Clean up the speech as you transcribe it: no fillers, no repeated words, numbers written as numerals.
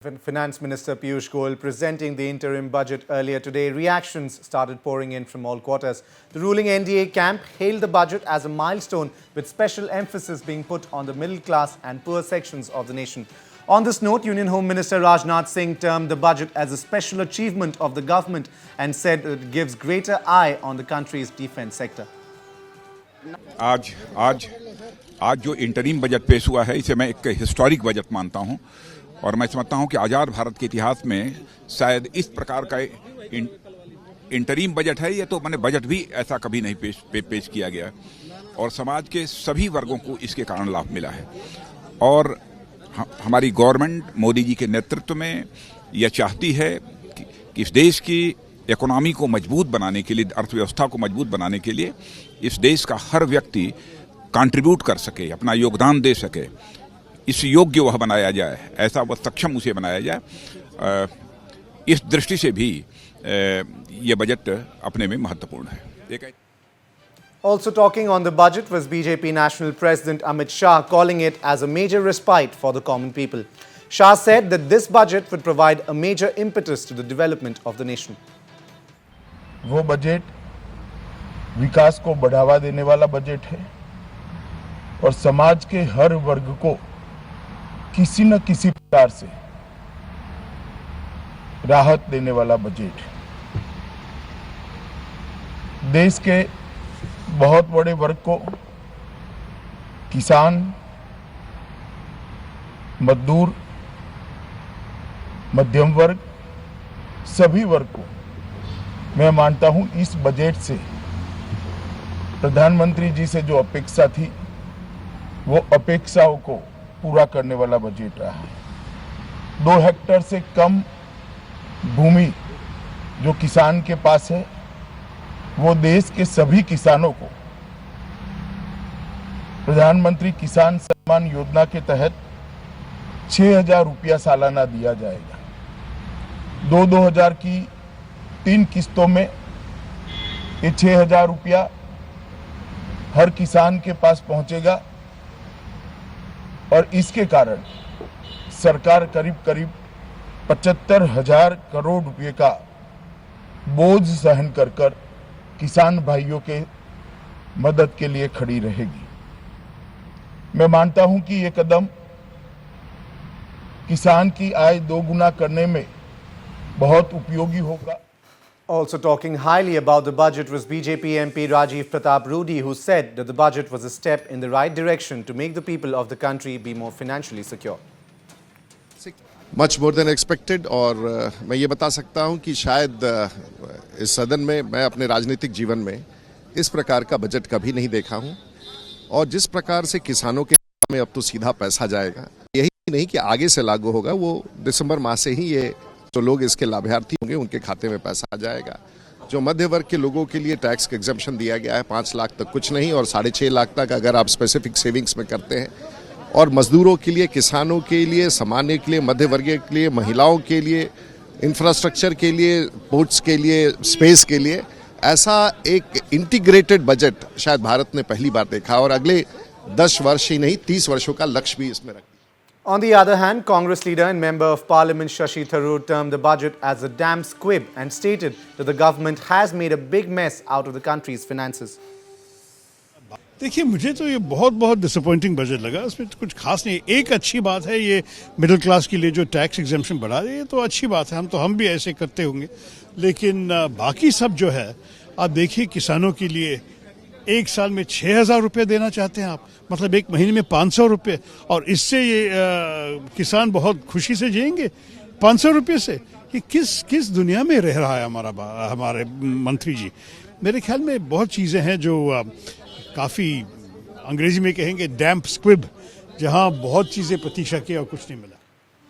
Finance Minister Piyush Goyal presenting the interim budget earlier today. Reactions started pouring in from all quarters. The ruling NDA camp hailed the budget as a milestone, with special emphasis being put on the middle class and poor sections of the nation. On this note, Union Home Minister Rajnath Singh termed the budget as a special achievement of the government and said it gives greater eye on the country's defence sector. आज जो interim budget पेश हुआ है, इसे मैं एक historic budget मानता हूं और मैं समझता हूं कि आज़ाद भारत के इतिहास में शायद इस प्रकार का इंटरिम बजट है। ये तो मैंने बजट भी ऐसा कभी नहीं पेश किया गया और समाज के सभी वर्गों को इसके कारण लाभ मिला है। और हमारी गवर्नमेंट मोदी जी के नेतृत्व में यह चाहती है कि इस देश की इकोनॉमी को मजबूत बनाने के लिए, अर्थव्यवस्था को मजबूत बनाने के लिए इस देश का हर व्यक्ति कंट्रीब्यूट कर सके, अपना योगदान दे सके, इस योग्य वह बनाया जाए, ऐसा वह सक्षम उसे बनाया जाए। इस दृष्टि से भी ये बजट अपने में महत्वपूर्ण है। Also talking on the budget was BJP National President Amit Shah, calling it as a major respite for the common people. Shah said that this budget would provide a major impetus to the development of the nation. वो budget विकास को बढ़ावा देने वाला budget है और समाज के हर वर्ग को किसी न किसी प्रकार से राहत देने वाला बजट है। देश के बहुत बड़े वर्ग को, किसान, मजदूर, मध्यम वर्ग, सभी वर्ग को मैं मानता हूं इस बजट से प्रधानमंत्री जी से जो अपेक्षा थी वो अपेक्षाओं को पूरा करने वाला बजट रहा है। 2 हेक्टेयर से कम भूमि जो किसान के पास है, वो देश के सभी किसानों को प्रधानमंत्री किसान सम्मान योजना के तहत 6,000 रुपया सालाना दिया जाएगा। 2,000 की 3 किस्तों में ये 6,000 रुपया हर किसान के पास पहुंचेगा और इसके कारण सरकार करीब 75,000 करोड़ रुपए का बोझ सहन कर किसान भाइयों के मदद के लिए खड़ी रहेगी। मैं मानता हूं कि ये कदम किसान की आय 2 गुना करने में बहुत उपयोगी होगा। Also talking highly about the budget was BJP MP Rajiv Pratap Rudy, who said that the budget was a step in the right direction to make the people of the country be more financially secure. Much more than expected और मैं ये बता सकता हूँ कि शायद इस सदन में मैं अपने राजनीतिक जीवन में इस प्रकार का बजट कभी नहीं देखा हूँ और जिस प्रकार से किसानों के में अब तो सीधा पैसा जाएगा, यही नहीं कि आगे से लागू होगा, वो दिसंबर माह से ही ये जो लोग इसके लाभार्थी होंगे उनके खाते में पैसा आ जाएगा। जो मध्य वर्ग के लोगों के लिए टैक्स एग्जम्पशन दिया गया है 5 लाख तक कुछ नहीं और 6.5 लाख तक अगर आप स्पेसिफिक सेविंग्स में करते हैं, और मजदूरों के लिए, किसानों के लिए, सामान्य के लिए, मध्य वर्गीय के लिए, महिलाओं के लिए, इंफ्रास्ट्रक्चर के लिए, पोर्ट्स के लिए, स्पेस के लिए, ऐसा एक इंटीग्रेटेड बजट शायद भारत ने पहली बार देखा और अगले 10 वर्ष ही नहीं 30 वर्षों का लक्ष्य भी इसमें रखा। On the other hand, Congress leader and Member of Parliament Shashi Tharoor termed the budget as a damn squib and stated that the government has made a big mess out of the country's finances. देखिए, मुझे तो ये बहुत disappointing budget लगा। इसमें कुछ खास नहीं। एक अच्छी बात है, ये मिडिल क्लास के लिए जो टैक्स एग्जम्पशन बढ़ा रही है तो अच्छी बात है, हम भी ऐसे करते होंगे। लेकिन बाकी सब जो है, आप देखिए किसानों के लिए 1 साल में 6,000 रुपये देना चाहते हैं आप, मतलब 1 महीने में 500 रुपये, और इससे ये किसान बहुत खुशी से जिएंगे 500 रुपये से। ये किस दुनिया में रह रहा है हमारे मंत्री जी। मेरे ख्याल में बहुत चीज़ें हैं जो काफ़ी, अंग्रेजी में कहेंगे डैम्प स्क्विब, जहाँ बहुत चीज़ें प्रतीक्षा की और कुछ नहीं मिला।